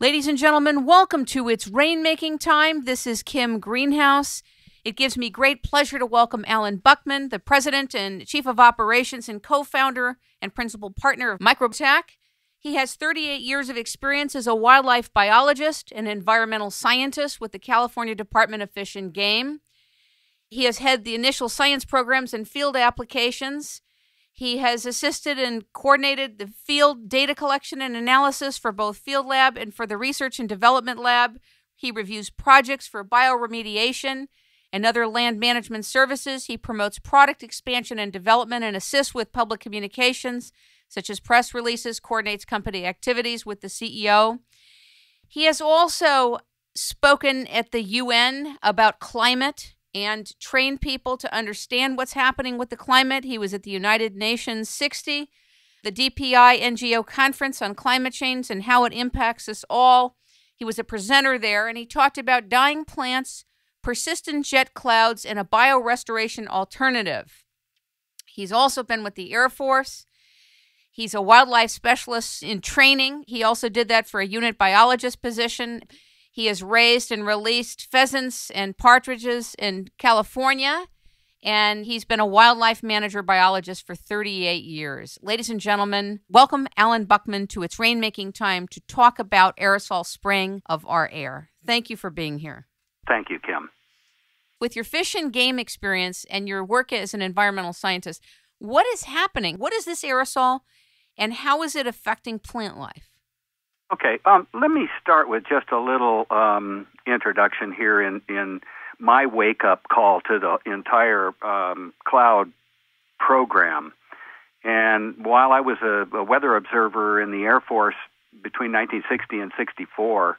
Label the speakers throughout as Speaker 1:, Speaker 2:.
Speaker 1: Ladies and gentlemen, welcome to It's Rainmaking Time. This is Kim Greenhouse. It gives me great pleasure to welcome Allan Buckman, the President and Chief of Operations and co-founder and principal partner of Microbetech. He has 38 years of experience as a wildlife biologist and environmental scientist with the California Department of Fish and Game. He has had the initial science programs and field applications. He has assisted and coordinated the field data collection and analysis for both Field Lab and for the Research and Development Lab. He reviews projects for bioremediation and other land management services. He promotes product expansion and development and assists with public communications, such as press releases, coordinates company activities with the CEO. He has also spoken at the UN about climate and train people to understand what's happening with the climate. He was at the United Nations 60, the DPI NGO Conference on climate change and how it impacts us all. He was a presenter there, and he talked about dying plants, persistent jet clouds, and a biorestoration alternative. He's also been with the Air Force. He's a wildlife specialist in training. He also did that for a unit biologist position. He has raised and released pheasants and partridges in California, and he's been a wildlife manager biologist for 38 years. Ladies and gentlemen, welcome Allan Buckman to It's Rainmaking Time to talk about aerosol spraying of our air. Thank you for being here.
Speaker 2: Thank you, Kim.
Speaker 1: With your fish and game experience and your work as an environmental scientist, what is happening? What is this aerosol, and how is it affecting plant life?
Speaker 2: Okay, let me start with just a little introduction here in my wake-up call to the entire cloud program. And while I was a weather observer in the Air Force between 1960 and 64,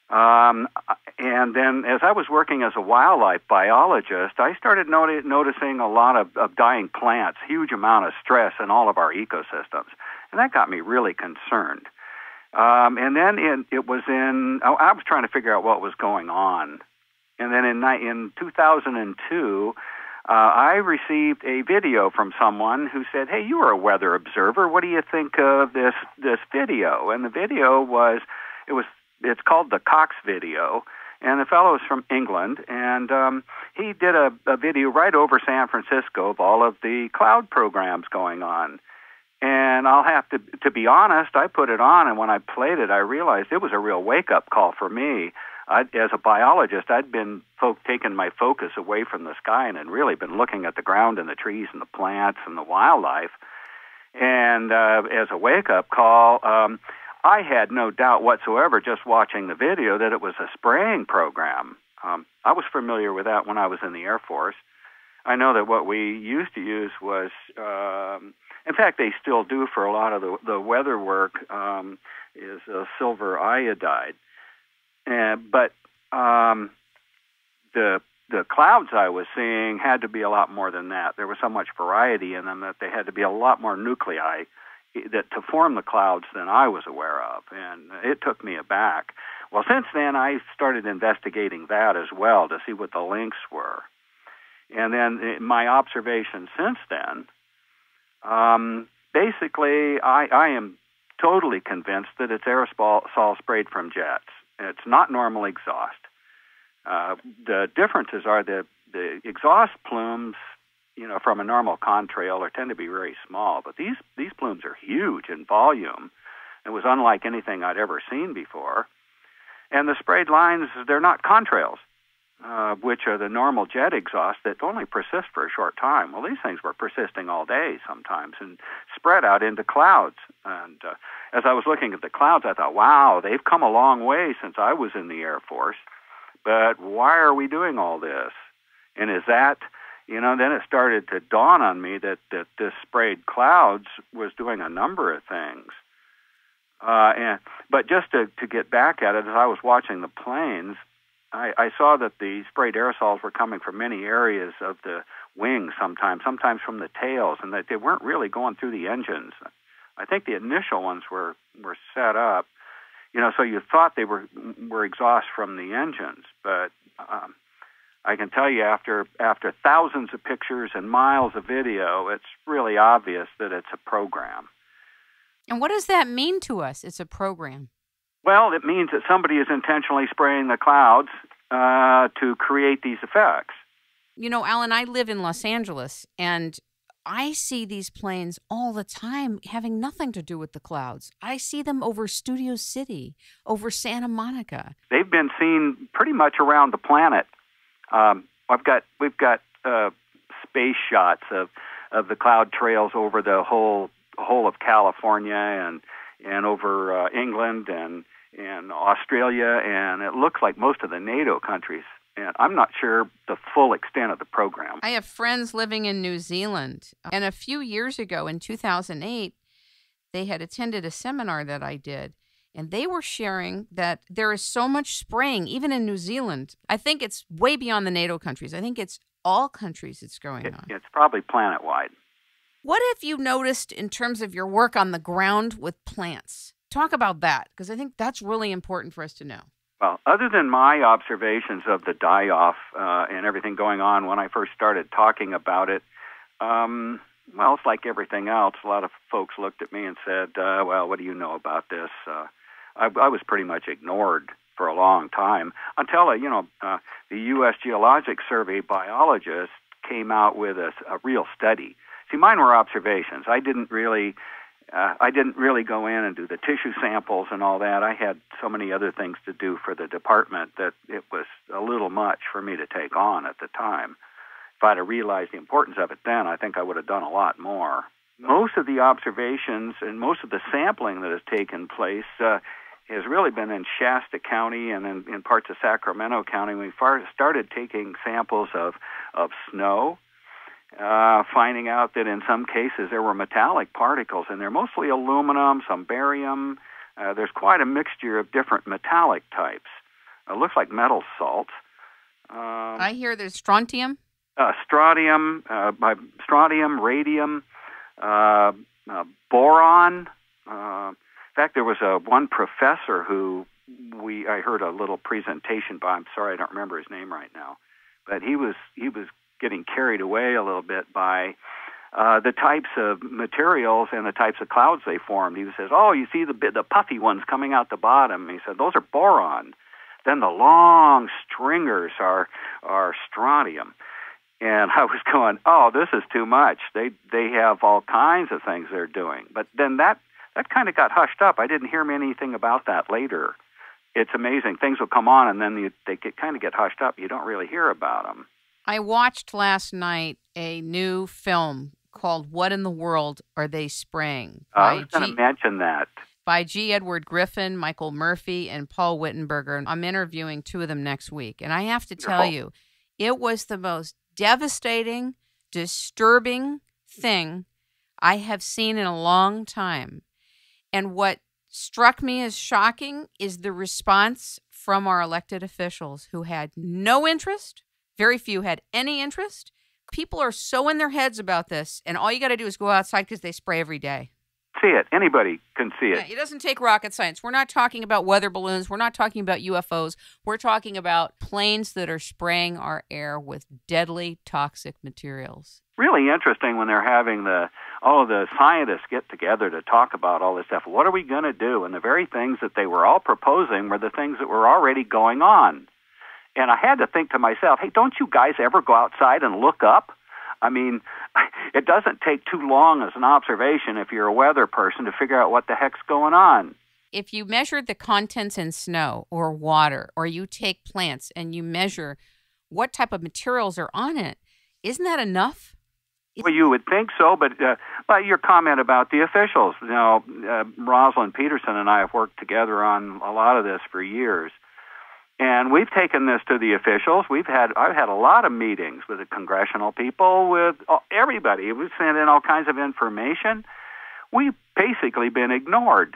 Speaker 2: and then as I was working as a wildlife biologist, I started noticing a lot of dying plants, huge amount of stress in all of our ecosystems. And that got me really concerned. And then I was trying to figure out what was going on. And then in 2002, I received a video from someone who said, "Hey, you are a weather observer. What do you think of this video?" And the video it's called the Cox video. And the fellow is from England, and he did a video right over San Francisco of all of the cloud programs going on. And I'll have to be honest, I put it on, and when I played it, I realized it was a real wake-up call for me. As a biologist, I'd been taking my focus away from the sky and had really been looking at the ground and the trees and the plants and the wildlife. And as a wake-up call, I had no doubt whatsoever just watching the video that it was a spraying program. I was familiar with that when I was in the Air Force. I know that what we used to use was... in fact, they still do for a lot of the weather work, is silver iodide. But the clouds I was seeing had to be a lot more than that. There was so much variety in them that they had to be a lot more nuclei to form the clouds than I was aware of. And it took me aback. Well, since then, I started investigating that as well to see what the links were. And then my observations since then, basically, I am totally convinced that it's aerosol sprayed from jets. It's not normal exhaust. The differences are the exhaust plumes, from a normal contrail tend to be very small, but these plumes are huge in volume. It was unlike anything I'd ever seen before. And the sprayed lines, they're not contrails, which are the normal jet exhaust that only persist for a short time. Well, these things were persisting all day sometimes and spread out into clouds. And as I was looking at the clouds, I thought, wow, they've come a long way since I was in the Air Force. But why are we doing all this? And is that, then it started to dawn on me that this sprayed clouds was doing a number of things. But just to get back at it, as I was watching the planes, I saw that the sprayed aerosols were coming from many areas of the wings sometimes from the tails, and that they weren't really going through the engines. I think the initial ones were set up, so you thought they were exhaust from the engines. But I can tell you after thousands of pictures and miles of video, it's really obvious that it's a program.
Speaker 1: And what does that mean to us? It's a program.
Speaker 2: Well, it means that somebody is intentionally spraying the clouds to create these effects.
Speaker 1: You know, Allan, I live in Los Angeles, and I see these planes all the time having nothing to do with the clouds. I see them over Studio City, over Santa Monica.
Speaker 2: They've been seen pretty much around the planet. We've got space shots of the cloud trails over the whole of California and over England and Australia, and it looks like most of the NATO countries. And I'm not sure the full extent of the program.
Speaker 1: I have friends living in New Zealand, and a few years ago in 2008, they had attended a seminar that I did, and they were sharing that there is so much spraying, even in New Zealand. I think it's way beyond the NATO countries. I think it's all countries it's going on.
Speaker 2: It's probably planet-wide.
Speaker 1: What have you noticed in terms of your work on the ground with plants? Talk about that, because I think that's really important for us to know.
Speaker 2: Well, other than my observations of the die-off and everything going on when I first started talking about it, well, it's like everything else. A lot of folks looked at me and said, well, what do you know about this? I was pretty much ignored for a long time until, the U.S. Geologic Survey biologist came out with a real study. See, mine were observations. I didn't really go in and do the tissue samples and all that. I had so many other things to do for the department that it was a little much for me to take on at the time. If I'd have realized the importance of it then, I think I would have done a lot more. Most of the observations and most of the sampling that has taken place has really been in Shasta County and in parts of Sacramento County. We started taking samples of snow, finding out that in some cases there were metallic particles in there, mostly aluminum, some barium. There's quite a mixture of different metallic types. It looks like metal salts.
Speaker 1: I hear there's strontium.
Speaker 2: Strontium, radium, boron. In fact, there was one professor who I heard a little presentation by. I'm sorry, I don't remember his name right now, but he was getting carried away a little bit by the types of materials and the types of clouds they formed. He says, "Oh, you see the puffy ones coming out the bottom." He said, "Those are boron. Then the long stringers are strontium." And I was going, "Oh, this is too much. They have all kinds of things they're doing." But then that kind of got hushed up. I didn't hear anything about that later. It's amazing. Things will come on, and then they kind of get hushed up. You don't really hear about them.
Speaker 1: I watched last night a new film called What in the World Are They Spraying?
Speaker 2: I was going to mention that.
Speaker 1: By G. Edward Griffin, Michael Murphy, and Paul Wittenberger. I'm interviewing two of them next week. And I have to tell you, it was the most devastating, disturbing thing I have seen in a long time. And what struck me as shocking is the response from our elected officials who had no interest. Very few had any interest. People are so in their heads about this, and all you got to do is go outside because they spray every day.
Speaker 2: See it. Anybody can see it.
Speaker 1: Yeah, it doesn't take rocket science. We're not talking about weather balloons. We're not talking about UFOs. We're talking about planes that are spraying our air with deadly toxic materials.
Speaker 2: Really interesting when they're having all of the scientists get together to talk about all this stuff. What are we going to do? And the very things that they were all proposing were the things that were already going on. And I had to think to myself, hey, don't you guys ever go outside and look up? I mean, it doesn't take too long as an observation if you're a weather person to figure out what the heck's going on.
Speaker 1: If you measure the contents in snow or water, or you take plants and you measure what type of materials are on it, isn't that enough?
Speaker 2: Well, you would think so, but your comment about the officials, Rosalind Peterson and I have worked together on a lot of this for years. And we've taken this to the officials. I've had a lot of meetings with the congressional people, with everybody. We've sent in all kinds of information. We've basically been ignored.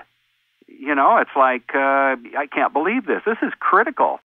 Speaker 2: It's like, I can't believe this. This is critical.